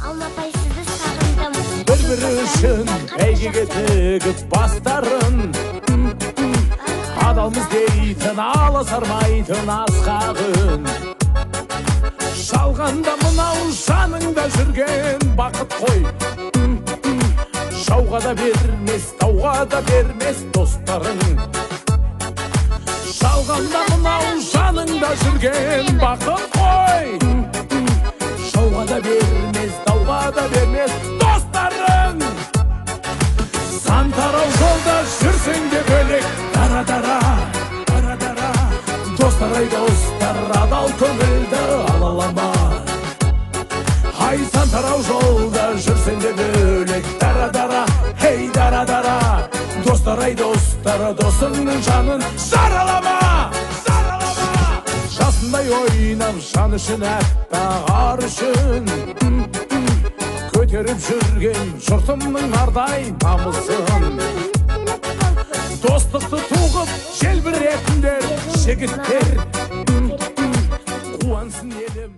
Алмапай сізді сағындым. Бір-бірі үшін бәйгеге тігіп бастарын, адалмыз дейтін аласармайтын асқағын. Жалғанда мынау жаныңда жүрген бақыт қой, жауға да бермес, тауға да бермес достарың. Жалғанда мынау жаныңда жүрген бақыт қой, жауға да бермес, тауға да бермес достарың. Сан тарау жолда жүрсең де бөлек, дара-дара, дара-дара. Достар ай достар, адал көңілді алалама. Ай, сан тарау жолда жүрсең де бөлек, дара-дара, хей дара-дара. Достар ай достар, досыңның жанын жаралама, жаралама. Жасындай ойнап жан үшін әппақ ар үшін, көтеріп жүрген жұртымның ардай намысын. Достықты туғып желбіретіндер жігіттер, қуансын елім.